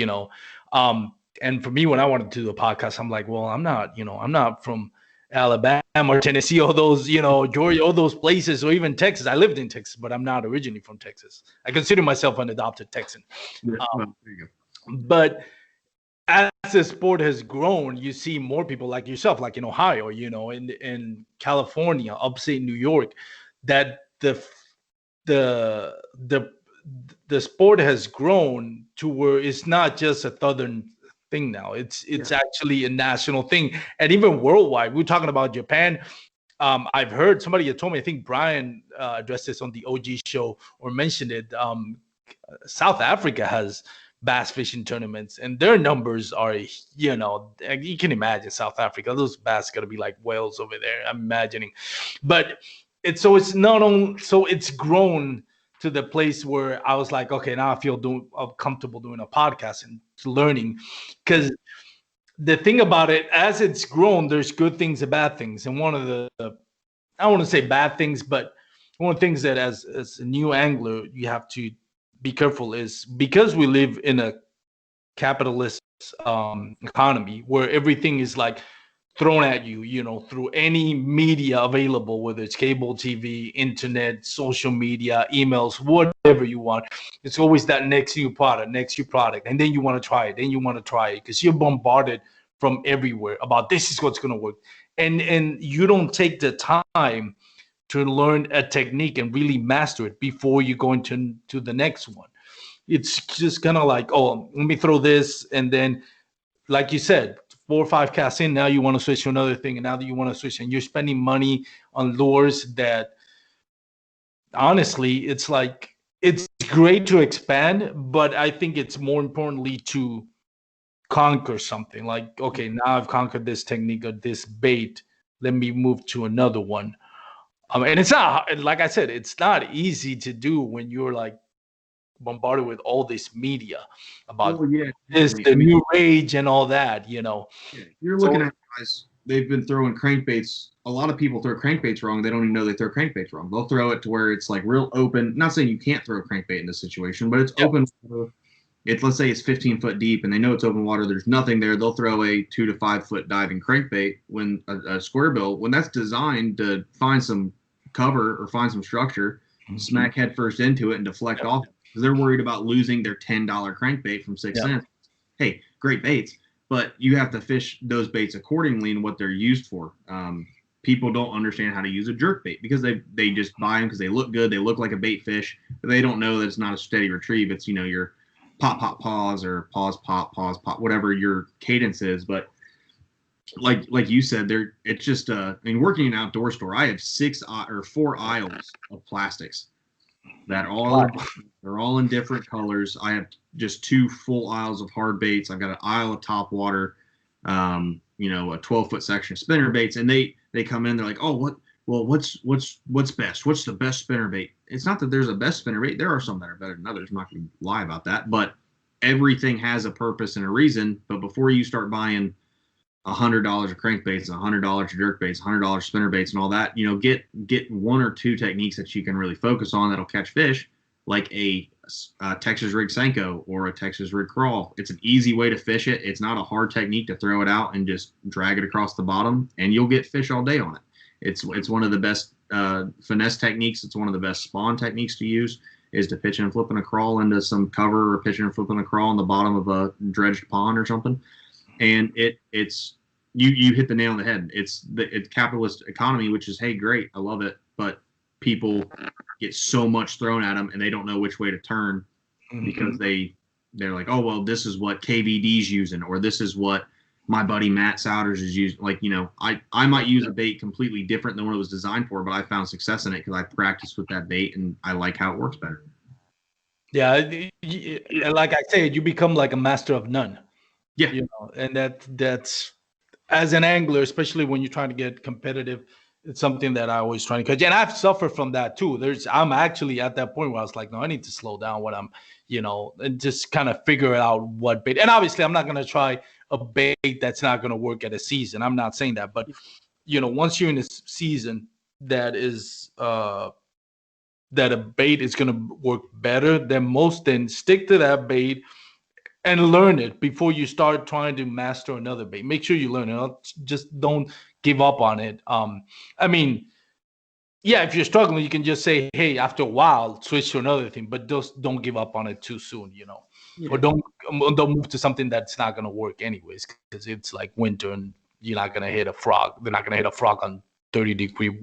and for me, when I wanted to do a podcast, I'm like, well, I'm not from Alabama or Tennessee, all those, Georgia, all those places, or even Texas. I lived in Texas, but I'm not originally from Texas. I consider myself an adopted Texan. There you go. But as the sport has grown, you see more people like yourself, like in Ohio, in California, upstate New York, that the sport has grown to where it's not just a Southern thing now. It's actually a national thing, and even worldwide. We're talking about Japan. I've heard somebody had told me, I think Brian addressed this on the OG show or mentioned it. South Africa has bass fishing tournaments, and their numbers are, you can imagine South Africa. Those bass got to be like whales over there, I'm imagining. But it's grown to the place where I was like, okay, now I'm comfortable doing a podcast and learning, because the thing about it, as it's grown, there's good things and bad things. And one of the, I don't want to say bad things, but one of the things that as a new angler, you have to be careful is because we live in a capitalist economy where everything is like thrown at you, through any media available, whether it's cable TV, internet, social media, emails, whatever you want. It's always that next new product, and then you want to try it, because you're bombarded from everywhere about this is what's going to work, and you don't take the time to learn a technique and really master it before you go into the next one. It's just kind of like, oh, let me throw this, and then, like you said, 4 or 5 casts in, now you want to switch to another thing, and now that you want to switch, and you're spending money on lures that, honestly, it's like, it's great to expand, but I think it's more importantly to conquer something. Like, okay, now I've conquered this technique or this bait, let me move to another one. And it's not, like I said, it's not easy to do when you're like bombarded with all this media about this, the new rage and all that, Yeah, you're looking at guys, they've been throwing crankbaits. A lot of people throw crankbaits wrong. They don't even know they throw crankbaits wrong. They'll throw it to where it's like real open. Not saying you can't throw a crankbait in this situation, but it's open water. Let's say it's 15 foot deep and they know it's open water. There's nothing there. They'll throw a 2 to 5 foot diving crankbait when a square bill, when that's designed to find some cover or find some structure, smack head first into it and deflect off. Because they're worried about losing their $10 crankbait from 6 cents. Hey, great baits, but you have to fish those baits accordingly in what they're used for. People don't understand how to use a jerk bait because they just buy them because they look good. They look like a bait fish, but they don't know that it's not a steady retrieve. It's, your pop, pop, pause, or pause, pop, whatever your cadence is. But like you said, it's just working in an outdoor store, I have 4 aisles of plastics that they're all in different colors. I have just 2 full aisles of hard baits. I've got an aisle of top water, a 12-foot section of spinner baits, and they come in. They're like, oh, what's best? What's the best spinner bait? It's not that there's a best spinner bait. There are some that are better than others. I'm not going to lie about that, but everything has a purpose and a reason. But before you start buying $100 of crankbaits, $100 of jerk baits, $100 spinner baits, and all that, get 1 or 2 techniques that you can really focus on that'll catch fish, like a Texas rig Senko or a Texas rig crawl. It's an easy way to fish it. It's not a hard technique to throw it out and just drag it across the bottom, and you'll get fish all day on it. It's one of the best finesse techniques. It's one of the best spawn techniques to use, is to pitch and flipping a crawl into some cover, or pitching and flipping a crawl on the bottom of a dredged pond or something. And it's you hit the nail on the head. It's capitalist economy, which is, hey, great, I love it, but people get so much thrown at them and they don't know which way to turn, because they're like, oh, well, this is what KVD's using, or this is what my buddy Matt Swoders is using. Like, I might use a bait completely different than what it was designed for, but I found success in it because I practiced with that bait and I like how it works better. Yeah, like I said, you become like a master of none. Yeah, and that's, as an angler, especially when you're trying to get competitive, it's something that I always try to catch. And I've suffered from that too. I'm actually at that point where I was like, no, I need to slow down what I'm, and just kind of figure out what bait. And obviously, I'm not going to try a bait that's not going to work at a season. I'm not saying that, but once you're in a season that is that a bait is going to work better than most, then stick to that bait and learn it before you start trying to master another bait. Make sure you learn it. Just don't give up on it. If you're struggling, you can just say, hey, after a while, switch to another thing, but just don't give up on it too soon, or don't move to something that's not going to work anyways, because it's like winter and you're not going to hit a frog. They're not going to hit a frog on 30-degree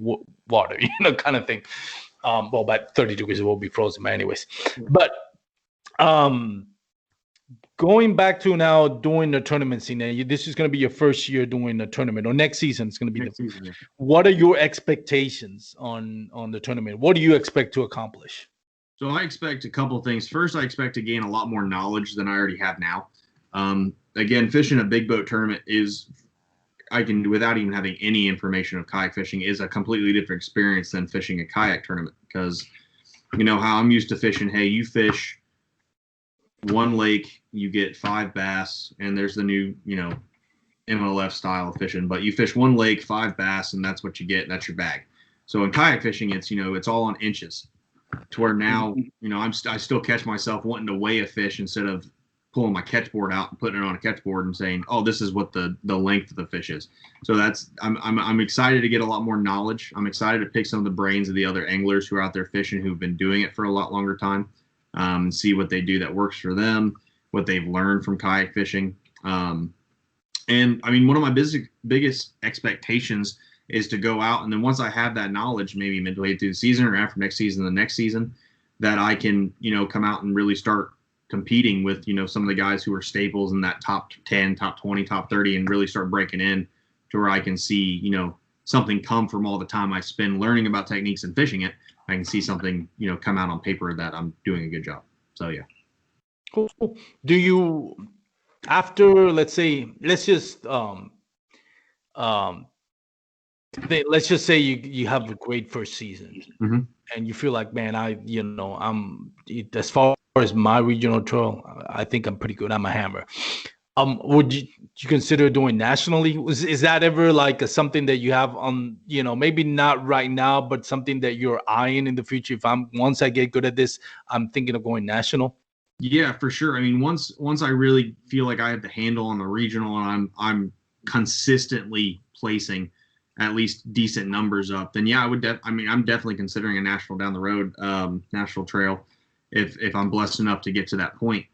water, kind of thing. By 30 degrees, it will be frozen anyways. But going back to now doing the tournament scene, this is going to be your first year doing a tournament, or next season it's going to be season. What are your expectations on the tournament? What do you expect to accomplish? So I expect a couple of things. First, I expect to gain a lot more knowledge than I already have now. Again, fishing a big boat tournament without even having any information of kayak fishing, is a completely different experience than fishing a kayak tournament, because how I'm used to fishing. Hey, you fish one lake, you get 5 bass, and there's the new, MLF style of fishing. But you fish one lake, 5 bass, and that's what you get. That's your bag. So in kayak fishing, it's all on inches. To where now, I still catch myself wanting to weigh a fish instead of pulling my catch board out and putting it on a catch board and saying, oh, this is what the length of the fish is. So I'm excited to get a lot more knowledge. I'm excited to pick some of the brains of the other anglers who are out there fishing, who've been doing it for a lot longer time, and see what they do that works for them, what they've learned from kayak fishing. And I mean, one of my biggest expectations is to go out, and then once I have that knowledge, maybe midway through the season or after next season, the next season, that I can, come out and really start competing with, some of the guys who are staples in that top 10, top 20, top 30, and really start breaking in to where I can see, something come from all the time I spend learning about techniques and fishing it. I can see something, come out on paper that I'm doing a good job. So, yeah. Cool. Do you, after, let's just say you have a great first season, mm-hmm. and you feel like, man, I'm as far as my regional trail, I think I'm pretty good. I'm a hammer. Would you consider doing nationally? Is that ever like something that you have on, maybe not right now, but something that you're eyeing in the future? Once I get good at this, I'm thinking of going national. Yeah, for sure. I mean, once I really feel like I have the handle on the regional and I'm consistently placing at least decent numbers up, then yeah, I'm definitely considering a national down the road, national trail, if I'm blessed enough to get to that point.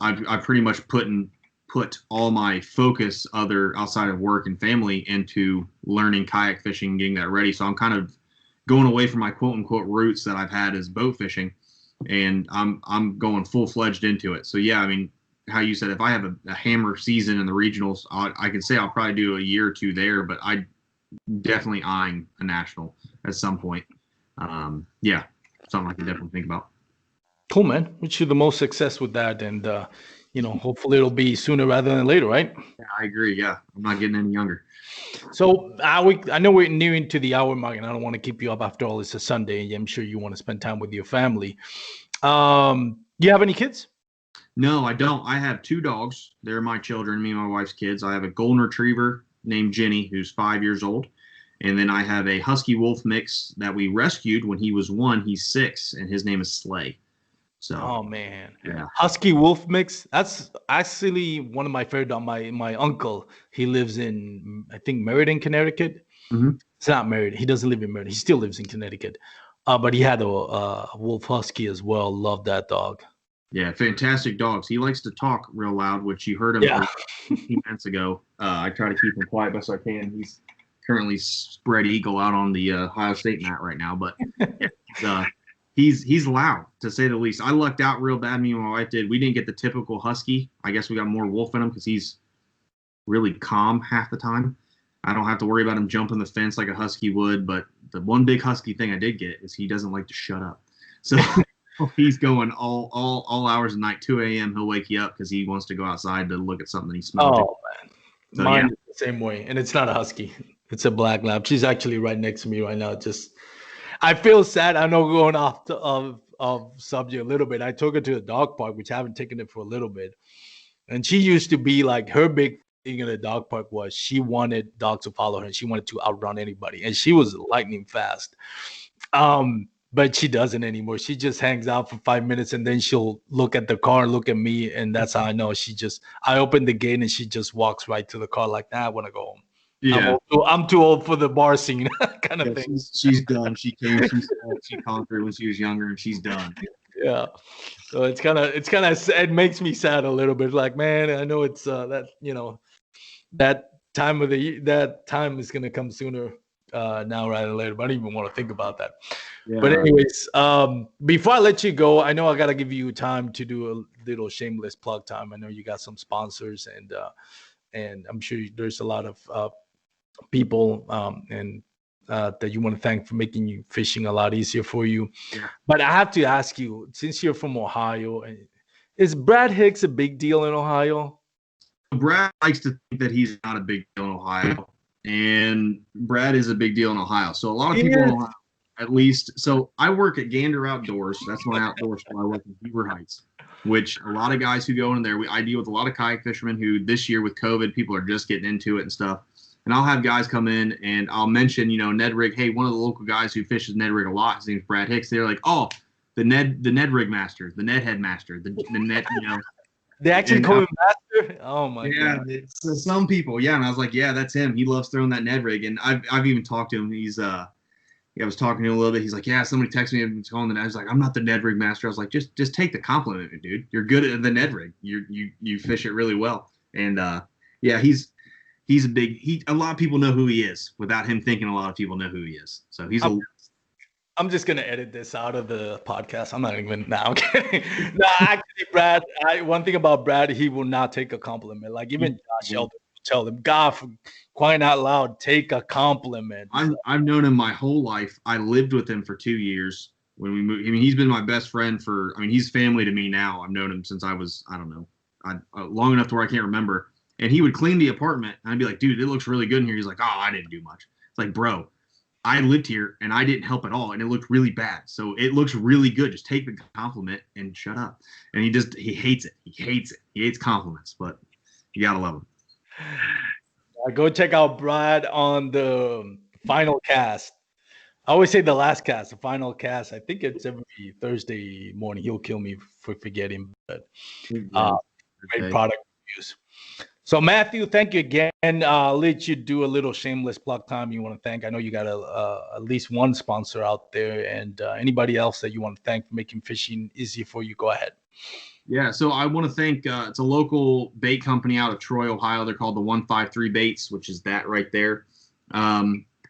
I've pretty much put all my focus outside of work and family into learning kayak fishing, getting that ready. So I'm kind of going away from my quote unquote roots that I've had as boat fishing, and I'm going full fledged into it. So yeah, I mean, how you said, if I have a hammer season in the regionals, I can say I'll probably do a year or two there, but I definitely eyeing a national at some point. Yeah, something I can definitely think about. Cool, man. Wish you the most success with that, and hopefully it'll be sooner rather than later, right? Yeah, I agree. Yeah, I'm not getting any younger. So I know we're nearing to the hour mark, and I don't want to keep you up. After all, it's a Sunday, and I'm sure you want to spend time with your family. Do you have any kids? No, I don't. I have 2 dogs. They're my children, me and my wife's kids. I have a golden retriever named Jenny, who's 5 years old. And then I have a husky wolf mix that we rescued when he was 1. He's 6, and his name is Slay. So, oh man, yeah, husky wolf mix. That's actually one of my favorite dogs. My uncle, he lives in, I think, Meriden, Connecticut. Mm-hmm. It's not Meriden. He doesn't live in Meriden. He still lives in Connecticut. But he had a wolf husky as well. Love that dog. Yeah, fantastic dogs. He likes to talk real loud, which you heard him 15 minutes ago. I try to keep him quiet best I can. He's currently spread eagle out on the Ohio State mat right now, but he's loud, to say the least. I lucked out real bad. Me and my wife did. We didn't get the typical husky. I guess we got more wolf in him because he's really calm half the time. I don't have to worry about him jumping the fence like a husky would. But the one big husky thing I did get is he doesn't like to shut up. So he's going all hours of night. 2 a.m. he'll wake you up because he wants to go outside to look at something he smells. Oh man, so, mine is the same way, and it's not a husky. It's a black lab. She's actually right next to me right now. I feel sad. I know, going off of subject a little bit. I took her to the dog park, which I haven't taken it for a little bit, and she used to be like, her big thing in the dog park was she wanted dogs to follow her, and she wanted to outrun anybody, and she was lightning fast. But she doesn't anymore. She just hangs out for 5 minutes, and then she'll look at the car, look at me, and that's how I know. I open the gate, and she just walks right to the car like, nah, I want to go home. Yeah, I'm too old for the bar scene kind of thing. She's done. She conquered when she was younger, and she's done. Yeah, so it's kind of it makes me sad a little bit. Like, man, I know it's that time is gonna come sooner now rather than later. But I don't even want to think about that. Yeah. But anyways, before I let you go, I know I gotta give you time to do a little shameless plug time. I know you got some sponsors, and I'm sure there's a lot of people that you want to thank for making you fishing a lot easier for you. Yeah. But I have to ask you, since you're from Ohio, is Brad Hicks a big deal in Ohio? Brad likes to think that he's not a big deal in Ohio, and Brad is a big deal in Ohio. So a lot of people in Ohio, at least. So I work at Gander Outdoors. That's my outdoor store. I work in Beaver Heights, which a lot of guys who go in there, I deal with a lot of kayak fishermen who this year with COVID, people are just getting into it and stuff. And I'll have guys come in and I'll mention, Ned Rig. Hey, one of the local guys who fishes Ned Rig a lot, his name's Brad Hicks. They're like, oh, the Ned Rig master, the Ned Head master, the Ned, They actually call him master. Oh my god. So some people, and I was like, yeah, that's him. He loves throwing that Ned Rig, and I've even talked to him. He's I was talking to him a little bit. He's like, yeah, somebody texted me and calling the Ned. I was like, I'm not the Ned Rig master. I was like, just take the compliment, dude. You're good at the Ned Rig. You fish it really well, and he's a lot of people know who he is without him thinking a lot of people know who he is. So I'm just gonna edit this out of the podcast. I'm not even now. Okay. No, actually, Brad. One thing about Brad, he will not take a compliment. Like even Josh Elder will tell him, God, for crying out loud, take a compliment. I've known him my whole life. I lived with him for 2 years when we moved. I mean, he's been my best friend he's family to me now. I've known him since I was, I don't know, long enough to where I can't remember. And he would clean the apartment, and I'd be like, dude, it looks really good in here. He's like, oh, I didn't do much. It's like, bro, I lived here and I didn't help at all, and it looked really bad. So it looks really good. Just take the compliment and shut up. And he hates it. He hates it. He hates compliments, but you gotta love him. Go check out Brad on the final cast. I always say the last cast, the final cast. I think it's every Thursday morning. He'll kill me for forgetting, but great product reviews. So Matthew, thank you again. I'll let you do a little shameless plug time you want to thank. I know you got at least one sponsor out there, and anybody else that you want to thank for making fishing easy for you, go ahead. Yeah, so I want to thank, it's a local bait company out of Troy, Ohio. They're called the 153 Baits, which is that right there.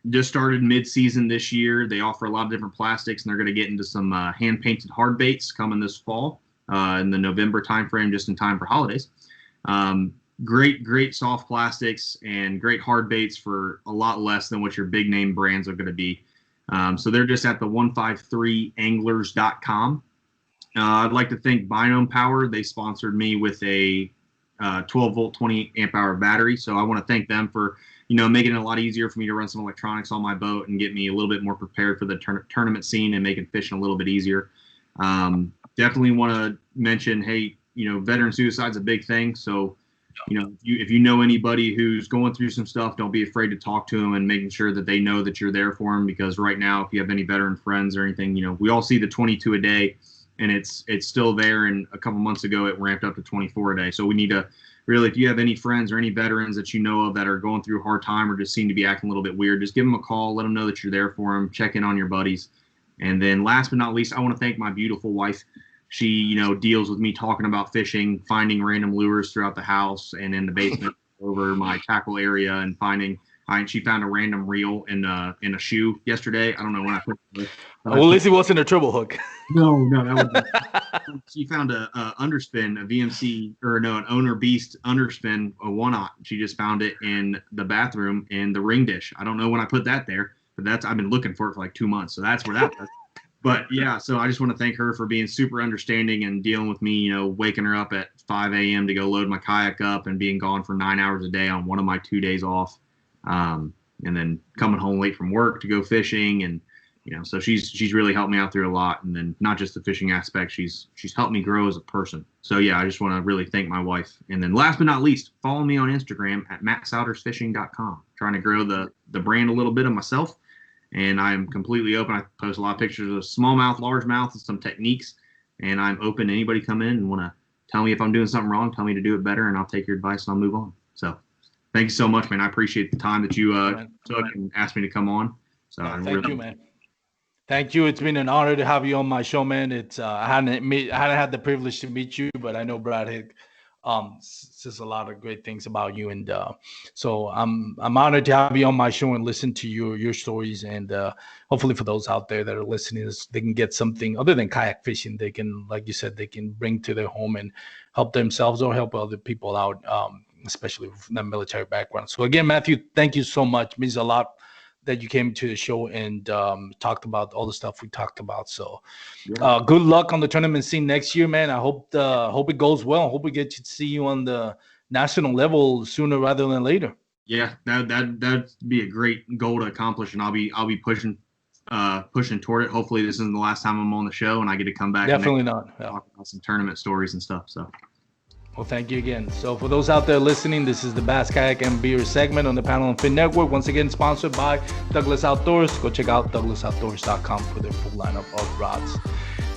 Just started mid-season this year. They offer a lot of different plastics, and they're going to get into some hand-painted hard baits coming this fall in the November timeframe, just in time for holidays. Great soft plastics and great hard baits for a lot less than what your big name brands are going to be. So they're just at the 153anglers.com. I'd like to thank Binome Power. They sponsored me with a 12 volt, 20 amp hour battery. So I want to thank them for, making it a lot easier for me to run some electronics on my boat and get me a little bit more prepared for the tournament scene and making fishing a little bit easier. Definitely want to mention, hey, veteran suicide's a big thing. So, if you know anybody who's going through some stuff, don't be afraid to talk to them and making sure that they know that you're there for them. Because right now, if you have any veteran friends or anything, we all see the 22 a day, and it's still there. And a couple months ago, it ramped up to 24 a day. So we need to really, if you have any friends or any veterans that you know of that are going through a hard time or just seem to be acting a little bit weird, just give them a call, let them know that you're there for them, check in on your buddies. And then last but not least, I want to thank my beautiful wife. She, deals with me talking about fishing, finding random lures throughout the house and in the basement over my tackle area, and she found a random reel in a shoe yesterday. I don't know when I put it. Well, at least it wasn't a triple hook. No, that was. She found a underspin, a VMC, an Owner Beast underspin, a 1/0. She just found it in the bathroom in the ring dish. I don't know when I put that there, but I've been looking for it for like 2 months. So that's where that was. But yeah, so I just want to thank her for being super understanding and dealing with me, waking her up at 5 a.m. to go load my kayak up and being gone for 9 hours a day on one of my 2 days off. And then coming home late from work to go fishing. And, so she's really helped me out through a lot. And then not just the fishing aspect, she's helped me grow as a person. So yeah, I just want to really thank my wife. And then last but not least, follow me on Instagram at mattsoudersfishing.com. Trying to grow the brand a little bit of myself. And I'm completely open. I post a lot of pictures of smallmouth, largemouth, and some techniques. And I'm open to anybody come in and want to tell me if I'm doing something wrong, tell me to do it better, and I'll take your advice and I'll move on. So thank you so much, man. I appreciate the time that you took and asked me to come on. So thank you, man. Thank you. It's been an honor to have you on my show, man. It's I hadn't had the privilege to meet you, but I know Brad Hick says a lot of great things about you, and so I'm honored to have you on my show and listen to your stories, and hopefully for those out there that are listening, they can get something other than kayak fishing. They can, like you said, they can bring to their home and help themselves or help other people out, especially from that military background. So again, Matthew, thank you so much. It means a lot that you came to the show and talked about all the stuff we talked about. So good luck on the tournament scene next year, man. I hope it goes well. I hope we get to see you on the national level sooner rather than later. Yeah, that'd be a great goal to accomplish, and I'll be pushing pushing toward it. Hopefully this isn't the last time I'm on the show and I get to come back. Definitely and not. Yeah. talk about some tournament stories and stuff. So. Well, thank you again. So for those out there listening, this is the Bass, Kayak, and Beer segment on the Paddle and Fin Network. Once again, sponsored by Douglas Outdoors. Go check out douglasoutdoors.com for their full lineup of rods.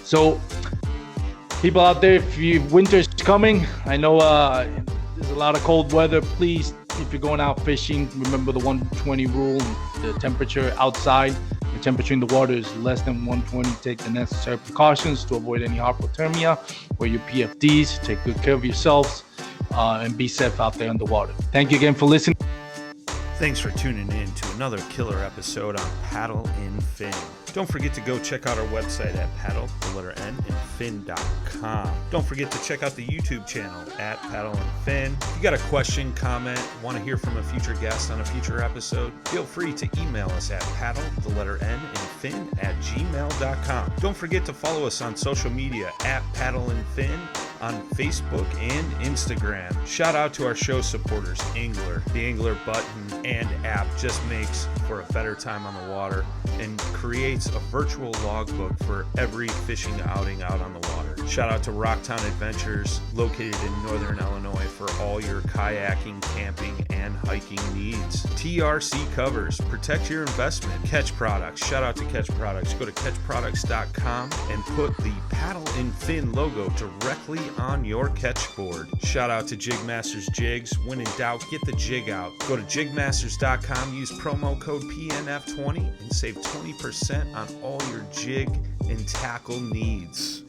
So people out there, if winter's coming, I know there's a lot of cold weather. Please, if you're going out fishing, remember the 120 rule. The temperature outside, the temperature in the water is less than 120. Take the necessary precautions to avoid any hypothermia. Wear your PFDs. Take good care of yourselves and be safe out there in the water. Thank you again for listening. Thanks for tuning in to another killer episode on Paddle and Fin. Don't forget to go check out our website at paddle_and_fin.com. Don't forget to check out the YouTube channel at Paddle and Fin. If you got a question, comment, want to hear from a future guest on a future episode, feel free to email us at paddle_and_fin@gmail.com. Don't forget to follow us on social media at Paddle and Fin on Facebook and Instagram. Shout out to our show supporters, Angler. The Angler button and app just makes for a better time on the water and creates a virtual logbook for every fishing outing out on the water. Shout out to Rocktown Adventures, located in northern Illinois, for all your kayaking, camping, and hiking needs. TRC Covers, protect your investment. Ketch Products, shout out to Ketch Products. Go to ketchproducts.com and put the Paddle and Fin logo directly on your catch board. Shout out to JigMasters Jigs. When in doubt, get the jig out. Go to JigMasters.com, use promo code PNF20 and save 20% on all your jig and tackle needs.